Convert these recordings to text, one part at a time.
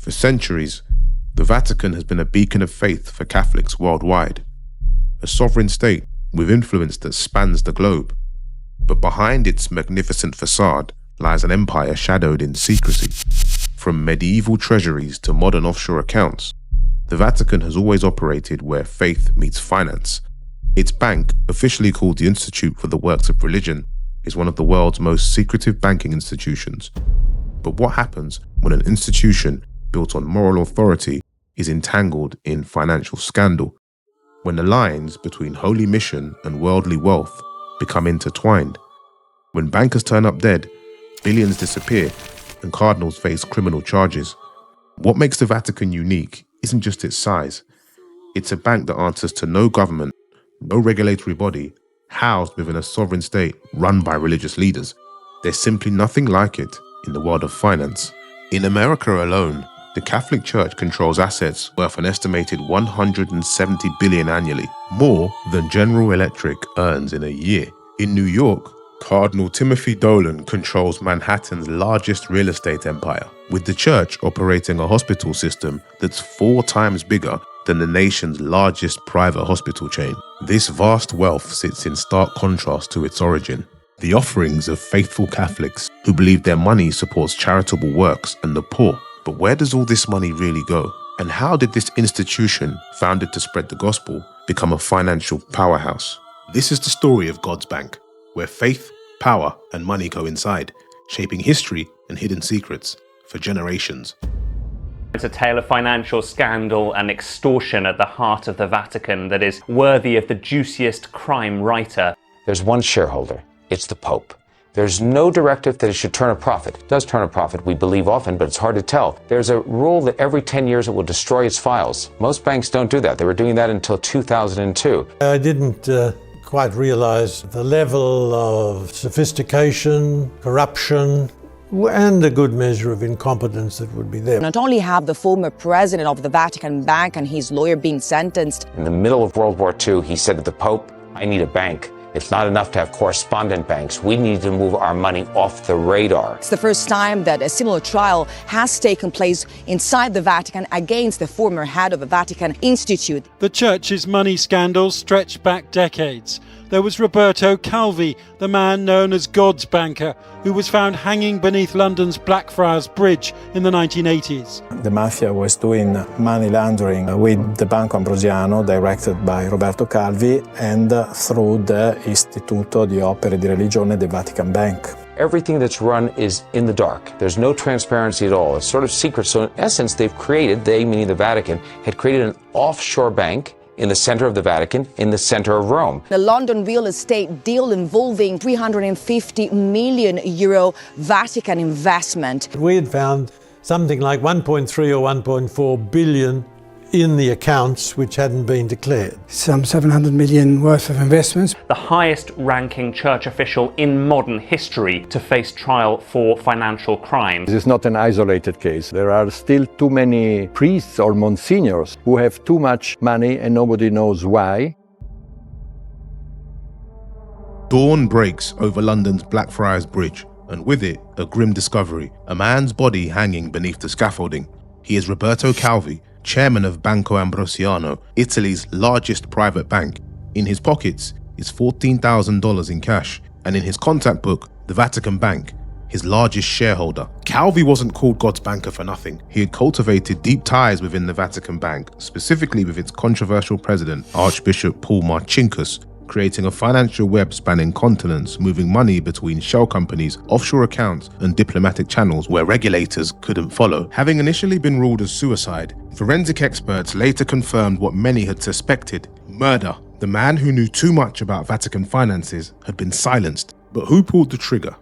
For centuries, the Vatican has been a beacon of faith for Catholics worldwide, a sovereign state with influence that spans the globe. But behind its magnificent facade lies an empire shadowed in secrecy. From medieval treasuries to modern offshore accounts, the Vatican has always operated where faith meets finance. Its bank, officially called the Institute for the Works of Religion, is one of the world's most secretive banking institutions. But what happens when an institution built on moral authority is entangled in financial scandal? When the lines between holy mission and worldly wealth become intertwined? When bankers turn up dead, billions disappear, and cardinals face criminal charges? What makes the Vatican unique isn't just its size. It's a bank that answers to no government, no regulatory body, housed within a sovereign state run by religious leaders. There's simply nothing like it in the world of finance. In America alone, the Catholic Church controls assets worth an estimated $170 billion annually, more than General Electric earns in a year. In New York, Cardinal Timothy Dolan controls Manhattan's largest real estate empire, with the church operating a hospital system that's 4 times bigger than the nation's largest private hospital chain. This vast wealth sits in stark contrast to its origin: the offerings of faithful Catholics who believe their money supports charitable works and the poor. But where does all this money really go? And how did this institution, founded to spread the gospel, become a financial powerhouse? This is the story of God's Bank, where faith, power, and money coincide, shaping history and hidden secrets for generations. It's a tale of financial scandal and extortion at the heart of the Vatican that is worthy of the juiciest crime writer. There's one shareholder. It's the Pope. There's no directive that it should turn a profit. It does turn a profit, we believe often, but it's hard to tell. There's a rule that every 10 years it will destroy its files. Most banks don't do that. They were doing that until 2002. I didn't quite realize the level of sophistication, corruption, and a good measure of incompetence that would be there. Not only have the former president of the Vatican Bank and his lawyer being sentenced. In the middle of World War II, he said to the Pope, "I need a bank. It's not enough to have correspondent banks. We need to move our money off the radar." It's the first time that a similar trial has taken place inside the Vatican against the former head of the Vatican Institute. The church's money scandals stretch back decades. There was Roberto Calvi, the man known as God's banker, who was found hanging beneath London's Blackfriars Bridge in the 1980s. The Mafia was doing money laundering with the Banco Ambrosiano, directed by Roberto Calvi, and through the Istituto di Opere di Religione, the Vatican Bank. Everything that's run is in the dark. There's no transparency at all. It's sort of secret. So in essence, they, meaning the Vatican, had created an offshore bank in the center of the Vatican, in the center of Rome. The London real estate deal involving €350 million Vatican investment. We had found something like 1.3 or 1.4 billion in the accounts which hadn't been declared. Some 700 million worth of investments. The highest ranking church official in modern history to face trial for financial crimes. This is not an isolated case. There are still too many priests or monsignors who have too much money and nobody knows why. Dawn breaks over London's Blackfriars Bridge, and with it, a grim discovery: a man's body hanging beneath the scaffolding. He is Roberto Calvi, chairman of Banco Ambrosiano, Italy's largest private bank. In his pockets is $14,000 in cash, and in his contact book, the Vatican Bank, his largest shareholder. Calvi wasn't called God's banker for nothing. He had cultivated deep ties within the Vatican Bank, specifically with its controversial president, Archbishop Paul Marcinkus, creating a financial web spanning continents, moving money between shell companies, offshore accounts, and diplomatic channels where regulators couldn't follow. Having initially been ruled as suicide, forensic experts later confirmed what many had suspected: murder. The man who knew too much about Vatican finances had been silenced. But who pulled the trigger?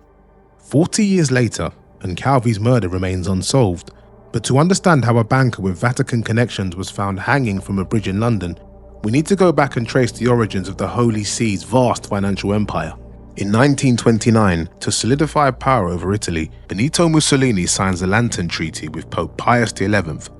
40 years later, and Calvi's murder remains unsolved. But to understand how a banker with Vatican connections was found hanging from a bridge in London, we need to go back and trace the origins of the Holy See's vast financial empire. In 1929, to solidify power over Italy, Benito Mussolini signs the Lateran Treaty with Pope Pius XI,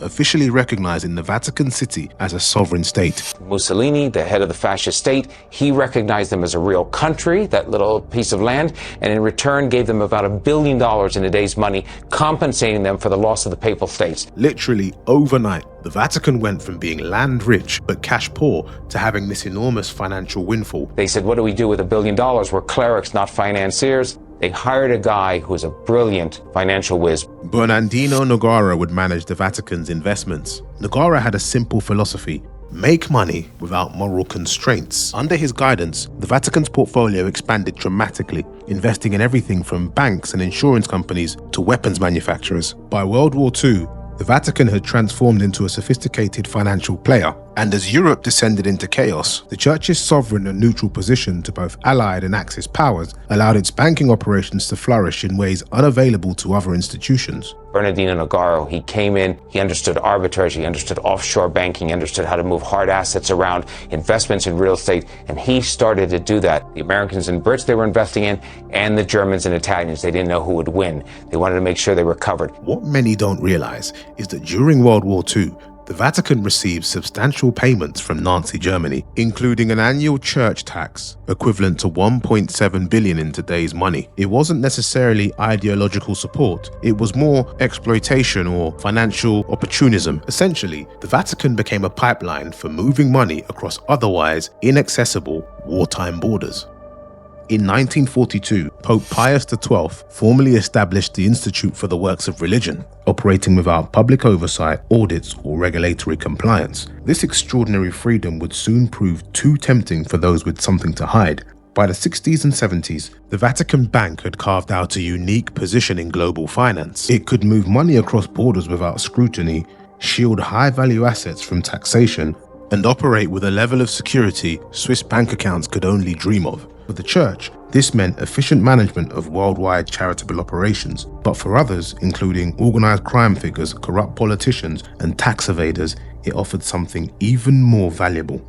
officially recognizing the Vatican City as a sovereign state. Mussolini, the head of the fascist state, he recognized them as a real country, that little piece of land, and in return gave them about $1 billion in a day's money, compensating them for the loss of the papal states. Literally overnight, the Vatican went from being land rich but cash poor to having this enormous financial windfall. They said, what do we do with $1 billion? We're clerics, not financiers. They hired a guy who was a brilliant financial whiz. Bernardino Nogara would manage the Vatican's investments. Nogara had a simple philosophy: make money without moral constraints. Under his guidance, the Vatican's portfolio expanded dramatically, investing in everything from banks and insurance companies to weapons manufacturers. By World War II, the Vatican had transformed into a sophisticated financial player, and as Europe descended into chaos, the Church's sovereign and neutral position to both Allied and Axis powers allowed its banking operations to flourish in ways unavailable to other institutions. Bernardino Nogara, he came in, he understood arbitrage, he understood offshore banking, he understood how to move hard assets around, investments in real estate, and he started to do that. The Americans and Brits they were investing in, and the Germans and Italians, they didn't know who would win. They wanted to make sure they were covered. What many don't realize is that during World War II, the Vatican received substantial payments from Nazi Germany, including an annual church tax equivalent to 1.7 billion in today's money. It wasn't necessarily ideological support, it was more exploitation or financial opportunism. Essentially, the Vatican became a pipeline for moving money across otherwise inaccessible wartime borders. In 1942, Pope Pius XII formally established the Institute for the Works of Religion, operating without public oversight, audits, or regulatory compliance. This extraordinary freedom would soon prove too tempting for those with something to hide. By the 60s and 70s, the Vatican Bank had carved out a unique position in global finance. It could move money across borders without scrutiny, shield high-value assets from taxation, and operate with a level of security Swiss bank accounts could only dream of. For the Church, this meant efficient management of worldwide charitable operations, but for others, including organized crime figures, corrupt politicians, and tax evaders, it offered something even more valuable: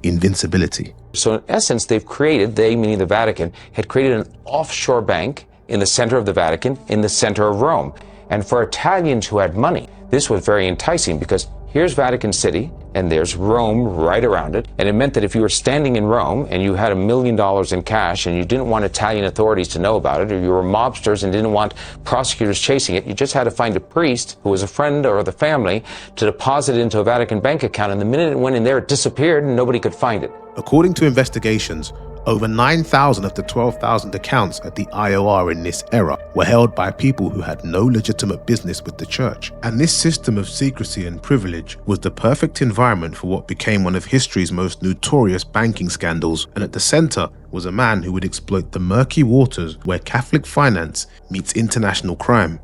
invincibility. So in essence, they, meaning the Vatican, had created an offshore bank in the center of the Vatican, in the center of Rome. And for Italians who had money, this was very enticing because here's Vatican City, and there's Rome right around it. And it meant that if you were standing in Rome and you had $1 million in cash and you didn't want Italian authorities to know about it, or you were mobsters and didn't want prosecutors chasing it, you just had to find a priest who was a friend or the family to deposit it into a Vatican bank account. And the minute it went in there, it disappeared and nobody could find it. According to investigations, over 9,000 of the 12,000 accounts at the IOR in this era were held by people who had no legitimate business with the Church. And this system of secrecy and privilege was the perfect environment for what became one of history's most notorious banking scandals. And at the center was a man who would exploit the murky waters where Catholic finance meets international crime.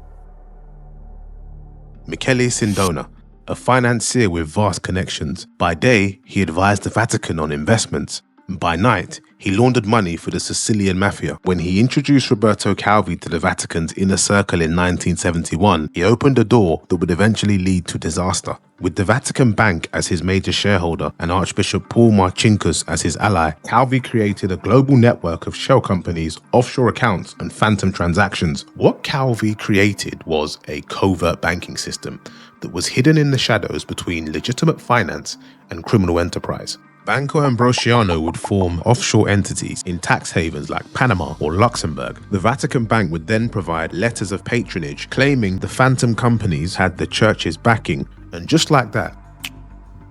Michele Sindona, a financier with vast connections. By day, he advised the Vatican on investments. By night, he laundered money for the Sicilian Mafia. When he introduced Roberto Calvi to the Vatican's inner circle in 1971, he opened a door that would eventually lead to disaster. With the Vatican Bank as his major shareholder and Archbishop Paul Marcinkus as his ally, Calvi created a global network of shell companies, offshore accounts, and phantom transactions. What Calvi created was a covert banking system that was hidden in the shadows between legitimate finance and criminal enterprise. Banco Ambrosiano would form offshore entities in tax havens like Panama or Luxembourg. The Vatican Bank would then provide letters of patronage claiming the phantom companies had the Church's backing, and just like that,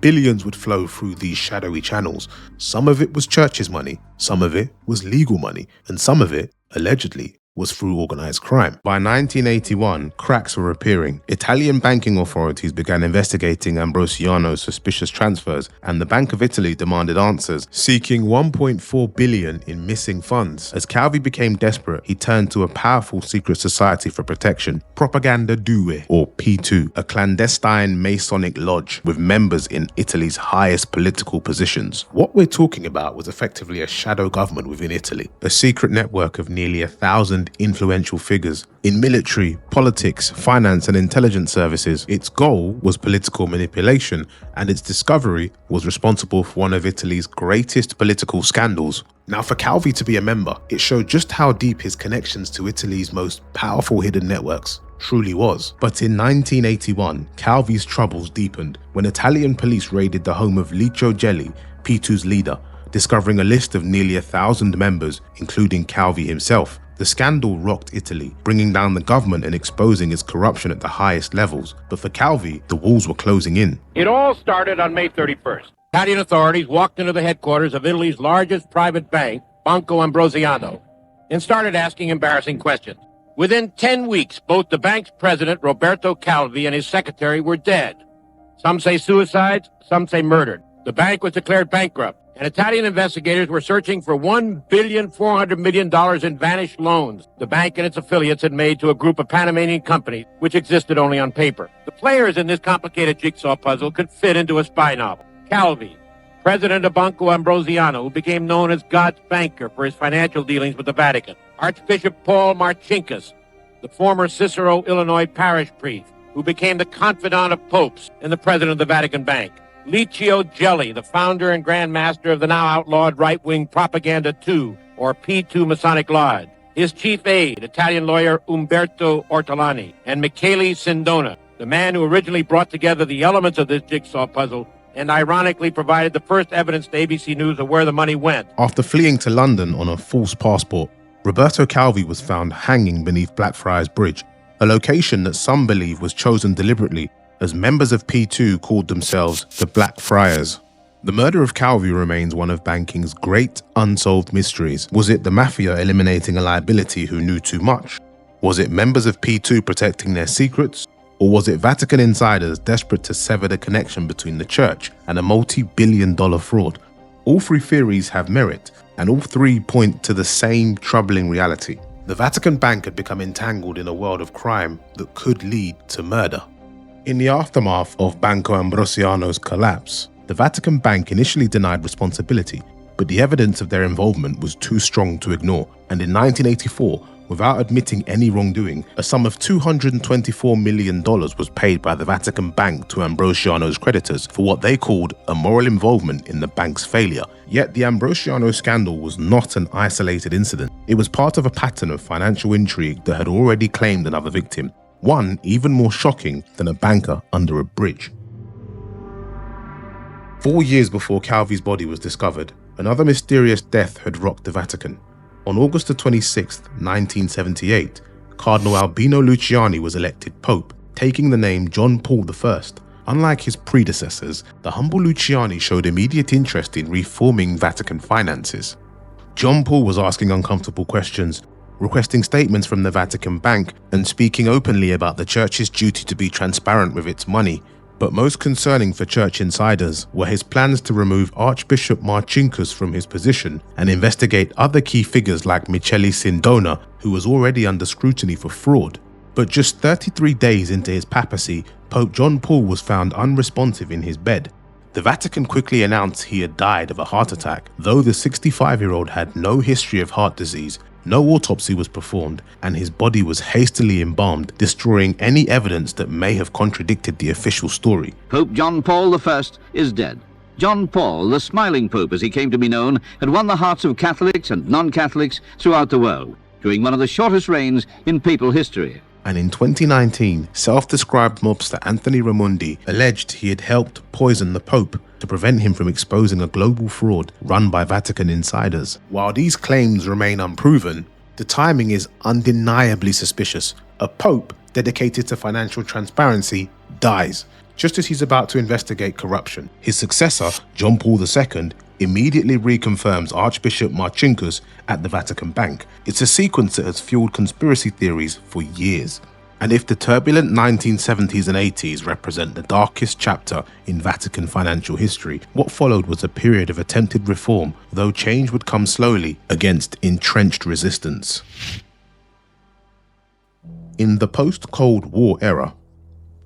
billions would flow through these shadowy channels. Some of it was Church's money, some of it was legal money, and some of it, allegedly, was through organized crime. By 1981, cracks were appearing. Italian banking authorities began investigating Ambrosiano's suspicious transfers, and the Bank of Italy demanded answers, seeking 1.4 billion in missing funds. As Calvi became desperate, he turned to a powerful secret society for protection, Propaganda Due, or P2, a clandestine Masonic lodge with members in Italy's highest political positions. What we're talking about was effectively a shadow government within Italy, a secret network of nearly 1,000 and influential figures. In military, politics, finance and intelligence services, its goal was political manipulation, and its discovery was responsible for one of Italy's greatest political scandals. Now, for Calvi to be a member, it showed just how deep his connections to Italy's most powerful hidden networks truly was. But in 1981, Calvi's troubles deepened when Italian police raided the home of Licio Gelli, P2's leader, discovering a list of nearly 1,000 members, including Calvi himself. The scandal rocked Italy, bringing down the government and exposing its corruption at the highest levels. But for Calvi, the walls were closing in. It all started on May 31st. Italian authorities walked into the headquarters of Italy's largest private bank, Banco Ambrosiano, and started asking embarrassing questions. Within 10 weeks, both the bank's president, Roberto Calvi, and his secretary were dead. Some say suicides, some say murdered. The bank was declared bankrupt, and Italian investigators were searching for $1.4 billion in vanished loans the bank and its affiliates had made to a group of Panamanian companies, which existed only on paper. The players in this complicated jigsaw puzzle could fit into a spy novel. Calvi, president of Banco Ambrosiano, who became known as God's banker for his financial dealings with the Vatican. Archbishop Paul Marcinkus, the former Cicero, Illinois parish priest, who became the confidant of popes and the president of the Vatican Bank. Licio Gelli, the founder and Grand Master of the now outlawed right-wing Propaganda 2, or P2 Masonic Lodge. His chief aide, Italian lawyer Umberto Ortolani, and Michele Sindona, the man who originally brought together the elements of this jigsaw puzzle and ironically provided the first evidence to ABC News of where the money went. After fleeing to London on a false passport, Roberto Calvi was found hanging beneath Blackfriars Bridge, a location that some believe was chosen deliberately as members of P2 called themselves the Blackfriars. The murder of Calvi remains one of banking's great unsolved mysteries. Was it the Mafia eliminating a liability who knew too much? Was it members of P2 protecting their secrets? Or was it Vatican insiders desperate to sever the connection between the church and a multi-billion-dollar fraud? All three theories have merit, and all three point to the same troubling reality. The Vatican Bank had become entangled in a world of crime that could lead to murder. In the aftermath of Banco Ambrosiano's collapse, the Vatican Bank initially denied responsibility, but the evidence of their involvement was too strong to ignore, and in 1984, without admitting any wrongdoing, a sum of $224 million was paid by the Vatican Bank to Ambrosiano's creditors for what they called a moral involvement in the bank's failure. Yet the Ambrosiano scandal was not an isolated incident. It was part of a pattern of financial intrigue that had already claimed another victim, one even more shocking than a banker under a bridge. 4 years before Calvi's body was discovered, another mysterious death had rocked the Vatican. On August 26, 1978, Cardinal Albino Luciani was elected Pope, taking the name John Paul I. Unlike his predecessors, the humble Luciani showed immediate interest in reforming Vatican finances. John Paul was asking uncomfortable questions, requesting statements from the Vatican Bank, and speaking openly about the church's duty to be transparent with its money. But most concerning for church insiders were his plans to remove Archbishop Marcinkus from his position and investigate other key figures like Michele Sindona, who was already under scrutiny for fraud. But just 33 days into his papacy, Pope John Paul was found unresponsive in his bed. The Vatican quickly announced he had died of a heart attack, though the 65-year-old had no history of heart disease. No autopsy was performed, and his body was hastily embalmed, destroying any evidence that may have contradicted the official story. Pope John Paul I is dead. John Paul, the smiling Pope as he came to be known, had won the hearts of Catholics and non-Catholics throughout the world, during one of the shortest reigns in papal history. And in 2019, self-described mobster Anthony Raimondi alleged he had helped poison the Pope to prevent him from exposing a global fraud run by Vatican insiders. While these claims remain unproven, the timing is undeniably suspicious. A Pope dedicated to financial transparency dies just as he's about to investigate corruption. His successor, John Paul II, immediately reconfirms Archbishop Marcinkus at the Vatican Bank. It's a sequence that has fueled conspiracy theories for years. And if the turbulent 1970s and 80s represent the darkest chapter in Vatican financial history, what followed was a period of attempted reform, though change would come slowly against entrenched resistance. In the post-Cold War era,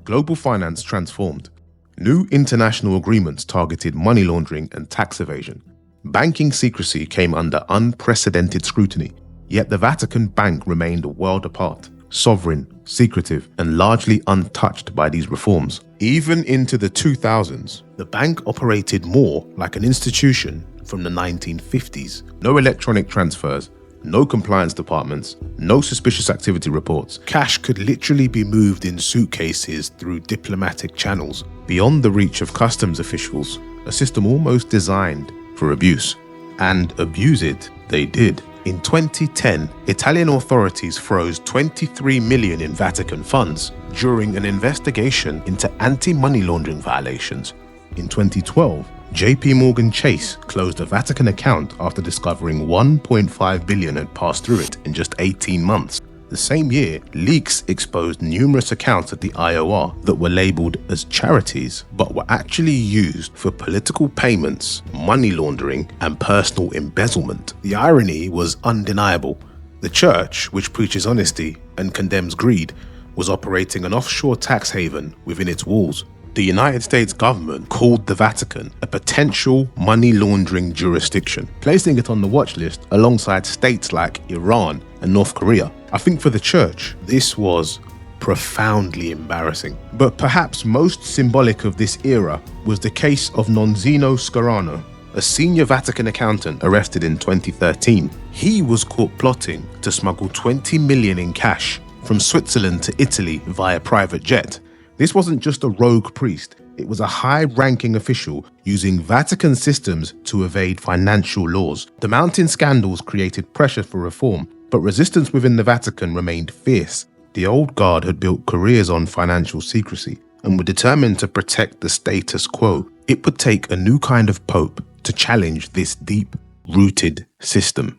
global finance transformed. New international agreements targeted money laundering and tax evasion. Banking secrecy came under unprecedented scrutiny. Yet the Vatican Bank remained a world apart, sovereign, secretive, and largely untouched by these reforms. Even into the 2000s, the bank operated more like an institution from the 1950s. No electronic transfers, no compliance departments, no suspicious activity reports. Cash could literally be moved in suitcases through diplomatic channels, beyond the reach of customs officials, a system almost designed for abuse. And abuse it they did. In 2010, Italian authorities froze 23 million in Vatican funds during an investigation into anti-money laundering violations. In 2012, JP Morgan Chase closed a Vatican account after discovering 1.5 billion had passed through it in just 18 months. The same year, leaks exposed numerous accounts at the IOR that were labeled as charities, but were actually used for political payments, money laundering, and personal embezzlement. The irony was undeniable. The church, which preaches honesty and condemns greed, was operating an offshore tax haven within its walls. The United States government called the Vatican a potential money laundering jurisdiction, placing it on the watch list alongside states like Iran and North Korea. I think for the church, this was profoundly embarrassing. But perhaps most symbolic of this era was the case of Nonzino Scarano, a senior Vatican accountant arrested in 2013. He was caught plotting to smuggle 20 million in cash from Switzerland to Italy via private jet. This wasn't just a rogue priest, it was a high-ranking official using Vatican systems to evade financial laws. The mounting scandals created pressure for reform, but resistance within the Vatican remained fierce. The old guard had built careers on financial secrecy and were determined to protect the status quo. It would take a new kind of pope to challenge this deep-rooted system.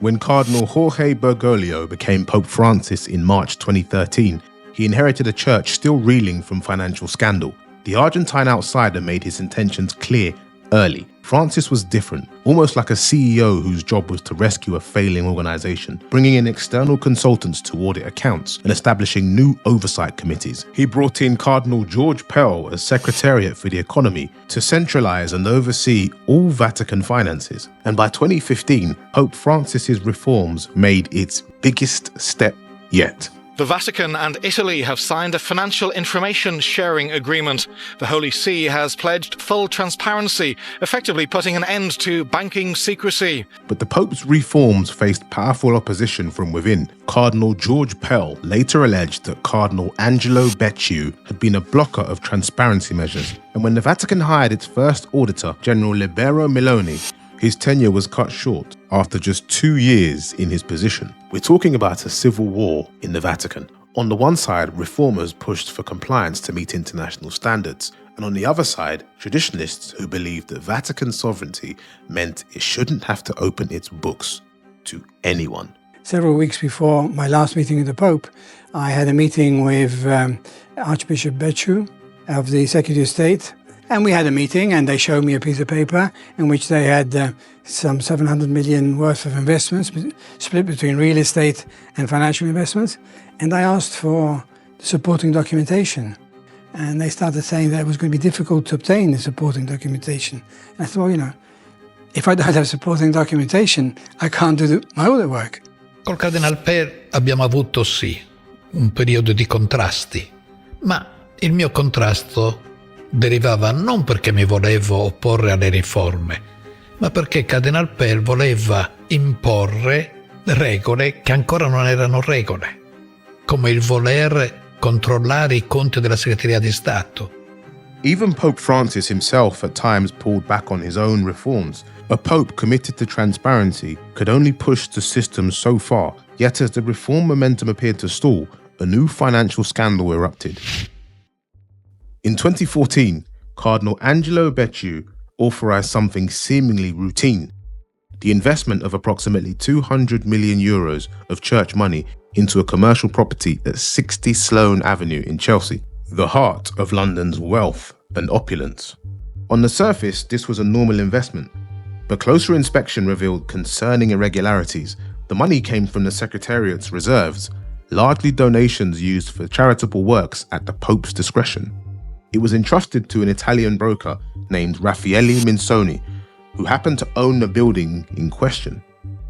When Cardinal Jorge Bergoglio became Pope Francis in March 2013, he inherited a church still reeling from financial scandal. The Argentine outsider made his intentions clear early. Francis was different, almost like a CEO whose job was to rescue a failing organization, bringing in external consultants to audit accounts and establishing new oversight committees. He brought in Cardinal George Pell as Secretariat for the Economy to centralize and oversee all Vatican finances. And by 2015, Pope Francis's reforms made its biggest step yet. The Vatican and Italy have signed a financial information sharing agreement. The Holy See has pledged full transparency, effectively putting an end to banking secrecy. But the Pope's reforms faced powerful opposition from within. Cardinal George Pell later alleged that Cardinal Angelo Becciu had been a blocker of transparency measures. And when the Vatican hired its first auditor, General Libero Miloni, his tenure was cut short after just 2 years in his position. We're talking about a civil war in the Vatican. On the one side, reformers pushed for compliance to meet international standards, and on the other side, traditionalists who believed that Vatican sovereignty meant it shouldn't have to open its books to anyone. Several weeks before my last meeting with the Pope, I had a meeting with Archbishop Becciu of the Secretary of State. And we had a meeting and they showed me a piece of paper in which they had some 700 million worth of investments split between real estate and financial investments. And I asked for the supporting documentation. And they started saying that it was going to be difficult to obtain the supporting documentation. And I thought, well, if I don't have supporting documentation, I can't do my audit work. Col Cardinal Pell abbiamo avuto sì un periodo di contrasti, ma il mio contrasto derivava non perché mi volevo opporre alle riforme, ma perché Cardinal Pell voleva imporre regole che ancora non erano regole, come il voler controllare i conti della Segreteria di Stato. Even Pope Francis himself at times pulled back on his own reforms. A pope committed to transparency could only push the system so far, yet as the reform momentum appeared to stall, a new financial scandal erupted. In 2014, Cardinal Angelo Becciu authorized something seemingly routine: the investment of approximately 200 million euros of church money into a commercial property at 60 Sloane Avenue in Chelsea, the heart of London's wealth and opulence. On the surface, this was a normal investment, but closer inspection revealed concerning irregularities. The money came from the Secretariat's reserves, largely donations used for charitable works at the Pope's discretion. It was entrusted to an Italian broker named Raffaele Minsoni, who happened to own the building in question.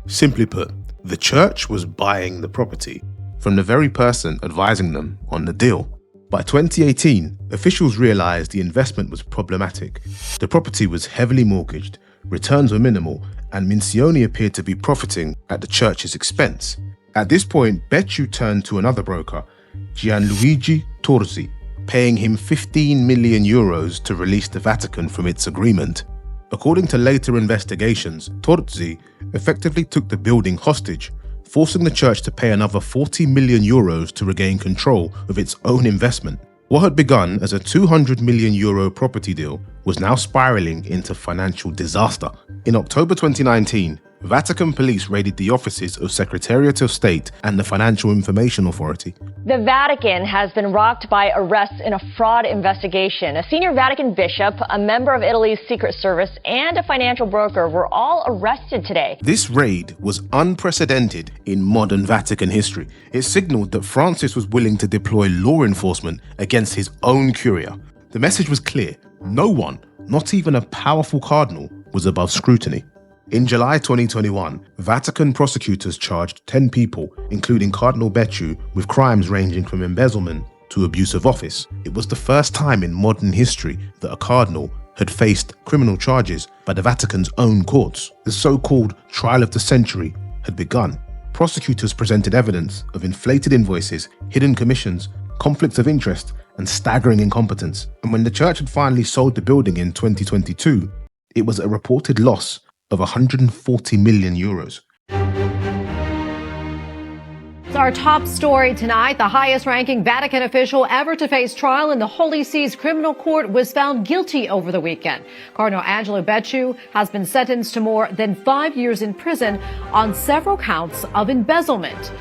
Simply put, the church was buying the property from the very person advising them on the deal. By 2018, officials realized the investment was problematic. The property was heavily mortgaged, returns were minimal, and Mincione appeared to be profiting at the church's expense. At this point, Becciu turned to another broker, Gianluigi Torzi, paying him 15 million euros to release the Vatican from its agreement. According to later investigations, Torzi effectively took the building hostage, forcing the church to pay another 40 million euros to regain control of its own investment. What had begun as a 200 million euro property deal was now spiraling into financial disaster. In October 2019, Vatican police raided the offices of Secretariat of State and the Financial Information Authority. The Vatican has been rocked by arrests in a fraud investigation. A senior Vatican bishop, a member of Italy's Secret Service, and a financial broker were all arrested today. This raid was unprecedented in modern Vatican history. It signaled that Francis was willing to deploy law enforcement against his own curia. The message was clear. No one, not even a powerful cardinal, was above scrutiny. In July 2021, Vatican prosecutors charged 10 people, including Cardinal Becciu, with crimes ranging from embezzlement to abuse of office. It was the first time in modern history that a cardinal had faced criminal charges by the Vatican's own courts. The so-called trial of the century had begun. Prosecutors presented evidence of inflated invoices, hidden commissions, conflicts of interest, and staggering incompetence. And when the church had finally sold the building in 2022, it was a reported loss of 140 million euros. It's our top story tonight. The highest-ranking Vatican official ever to face trial in the Holy See's criminal court was found guilty over the weekend. Cardinal Angelo Becciu has been sentenced to more than 5 years in prison on several counts of embezzlement.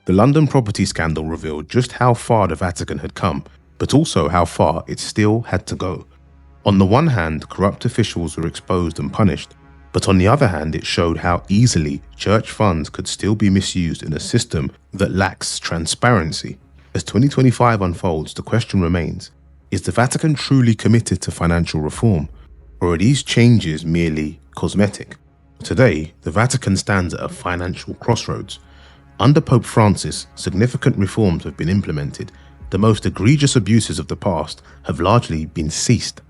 The London property scandal revealed just how far the Vatican had come, but also how far it still had to go. On the one hand, corrupt officials were exposed and punished, but on the other hand, it showed how easily church funds could still be misused in a system that lacks transparency. As 2025 unfolds, the question remains, is the Vatican truly committed to financial reform, or are these changes merely cosmetic? Today, the Vatican stands at a financial crossroads. Under Pope Francis, significant reforms have been implemented. The most egregious abuses of the past have largely been ceased.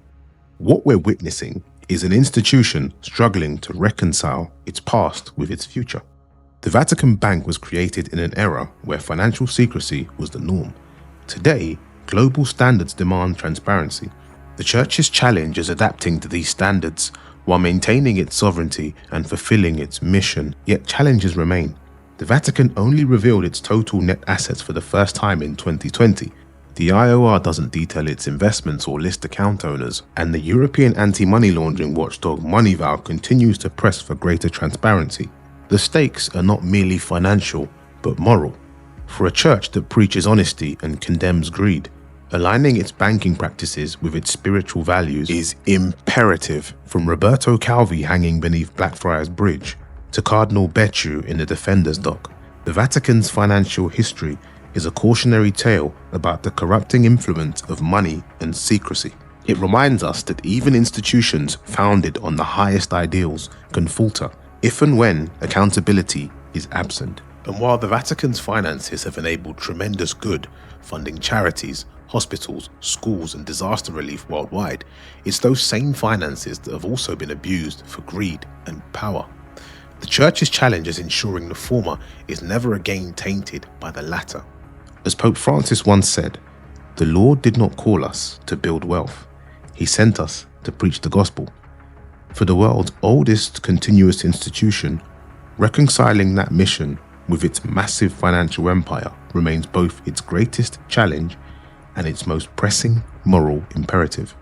What we're witnessing is an institution struggling to reconcile its past with its future. The Vatican Bank was created in an era where financial secrecy was the norm. Today, global standards demand transparency. The Church's challenge is adapting to these standards while maintaining its sovereignty and fulfilling its mission, yet challenges remain. The Vatican only revealed its total net assets for the first time in 2020. The IOR doesn't detail its investments or list account owners, and the European anti-money laundering watchdog Moneyval continues to press for greater transparency. The stakes are not merely financial, but moral. For a church that preaches honesty and condemns greed, aligning its banking practices with its spiritual values is imperative. From Roberto Calvi hanging beneath Blackfriars Bridge to Cardinal Becciu in the Defender's Dock, the Vatican's financial history is a cautionary tale about the corrupting influence of money and secrecy. It reminds us that even institutions founded on the highest ideals can falter if and when accountability is absent. And while the Vatican's finances have enabled tremendous good, funding charities, hospitals, schools, and disaster relief worldwide, it's those same finances that have also been abused for greed and power. The Church's challenge is ensuring the former is never again tainted by the latter. As Pope Francis once said, "The Lord did not call us to build wealth. He sent us to preach the gospel." For the world's oldest continuous institution, reconciling that mission with its massive financial empire remains both its greatest challenge and its most pressing moral imperative.